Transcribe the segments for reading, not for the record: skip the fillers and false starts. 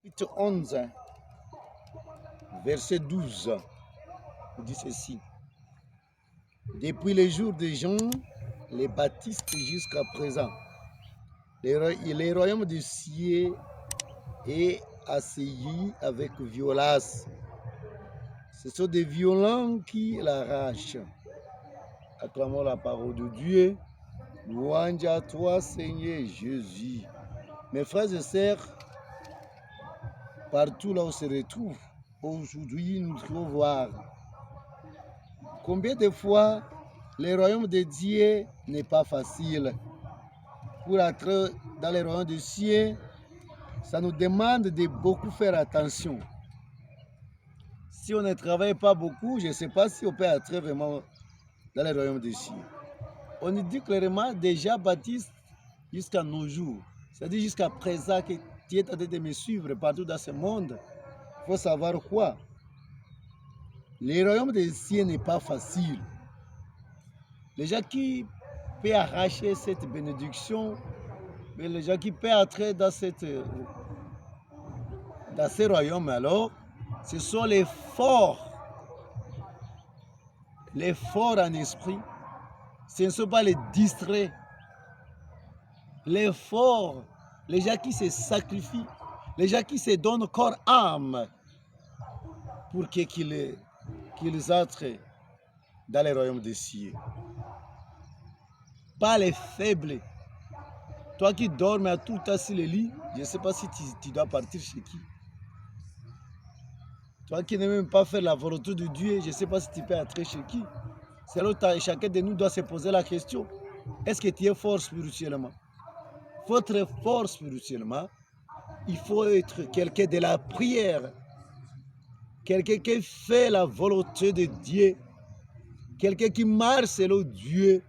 Chapitre 11, verset 12, dit ceci. Depuis les jours de Jean les Baptistes jusqu'à présent, les royaumes du ciel est assailli avec violence. Ce sont des violents qui l'arrachent. Acclamons la parole de Dieu. Louange à toi, Seigneur Jésus. Mes frères et sœurs, partout là où on se retrouve, aujourd'hui, nous devons voir combien de fois le royaume de Dieu n'est pas facile. Pour entrer dans le royaume de Dieu, ça nous demande de beaucoup faire attention. Si on ne travaille pas beaucoup, je ne sais pas si on peut entrer vraiment dans le royaume de Dieu. On nous dit clairement déjà Baptiste jusqu'à nos jours, c'est-à-dire jusqu'à présent que tu es en train de me suivre partout dans ce monde. Il faut savoir quoi? Le royaume des cieux n'est pas facile. Les gens qui peuvent arracher cette bénédiction, mais les gens qui peuvent entrer dans ce royaume, alors, ce sont les forts en esprit. Ce ne sont pas les distraits. Les forts, les gens qui se sacrifient, les gens qui se donnent corps âme pour qu'ils entrent dans le royaume des cieux. Pas les faibles. Toi qui dors à tout le temps sur le lit, je ne sais pas si tu dois partir chez qui. Toi qui n'aimes même pas faire la volonté de Dieu, je ne sais pas si tu peux entrer chez qui. C'est là où chacun de nous doit se poser la question. Est-ce que tu es fort spirituellement? Il faut être fort spirituellement. Il faut être quelqu'un de la prière. Quelqu'un qui fait la volonté de Dieu. Quelqu'un qui marche selon Dieu.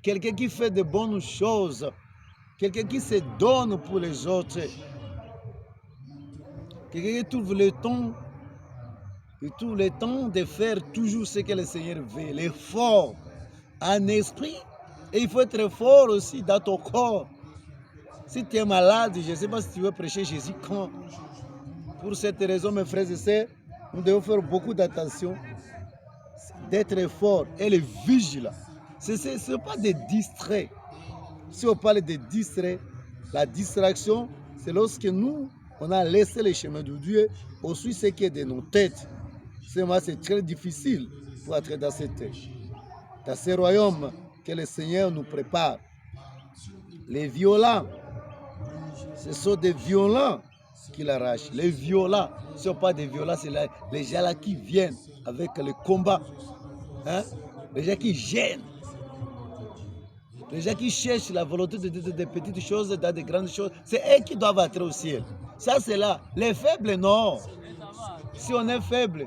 Quelqu'un qui fait de bonnes choses. Quelqu'un qui se donne pour les autres. Quelqu'un qui trouve le temps de faire toujours ce que le Seigneur veut. L'effort en esprit. Et il faut être fort aussi dans ton corps. Si tu es malade, je ne sais pas si tu veux prêcher Jésus quand. Pour cette raison, mes frères et sœurs, nous devons faire beaucoup d'attention, d'être fort et le vigilant. Ce n'est pas des distraits. Si on parle de distraits, la distraction, c'est lorsque nous, on a laissé le chemin de Dieu, on suit ce qui est de nos têtes. C'est très difficile pour entrer dans ce royaume que le Seigneur nous prépare. Les violents, ce sont des violents qui l'arrachent. Les violents, ce ne sont pas des violents, c'est les gens là qui viennent avec le combat. Hein? Les gens qui gênent. Les gens qui cherchent la volonté de petites choses dans de grandes choses. C'est eux qui doivent entrer au ciel. Ça, c'est là. Les faibles, non. Si on est faible,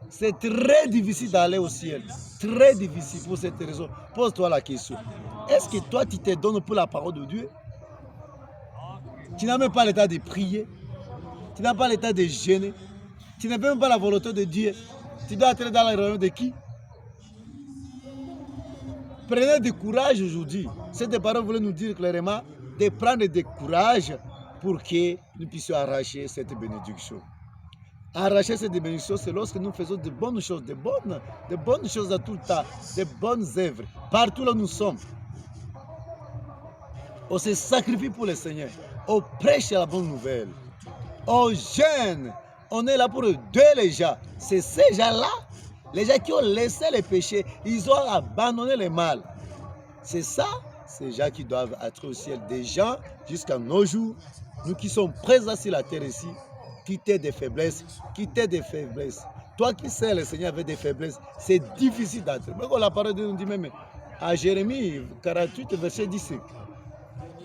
c'est très difficile d'aller au ciel. Très difficile pour cette raison. Pose-toi la question. Est-ce que toi, tu te donnes pour la parole de Dieu? Tu n'as même pas l'état de prier. Tu n'as pas l'état de jeûner. Tu n'as même pas la volonté de Dieu. Tu dois entrer dans le royaume de qui? Prenez du courage aujourd'hui. Cette parole voulait nous dire clairement de prendre du courage pour que nous puissions arracher cette bénédiction. Arracher cette bénédiction, c'est lorsque nous faisons de bonnes choses, de bonnes choses à tout le temps, de bonnes œuvres, partout là où nous sommes. On se sacrifie pour le Seigneur. On prêche la bonne nouvelle. On jeûne. On est là pour aider les gens. C'est ces gens-là, les gens qui ont laissé les péchés, ils ont abandonné le mal. C'est ça, ces gens qui doivent être au ciel. Des gens, jusqu'à nos jours, nous qui sommes présents sur la terre ici, quitter des faiblesses, Toi qui sais, le Seigneur avait des faiblesses, c'est difficile d'entrer. Mais quand la parole de Dieu nous dit même, à Jérémie 48, verset 10,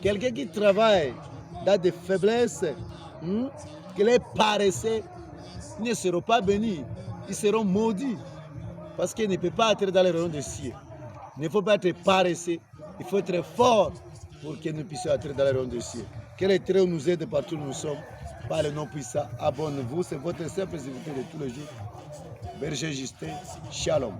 quelqu'un qui travaille dans des faiblesses, qu'il est paresseux, ils ne seront pas bénis, ils seront maudits. Parce qu'il ne peut pas entrer dans le royaume des cieux. Il ne faut pas être paresseux, il faut être fort pour que nous puissions entrer dans le royaume des cieux. Que l'Éternel nous aide partout où nous sommes, par le nom puissant. Abonnez-vous, c'est votre simple serviteur de tous les jours. Berger Justin, Shalom.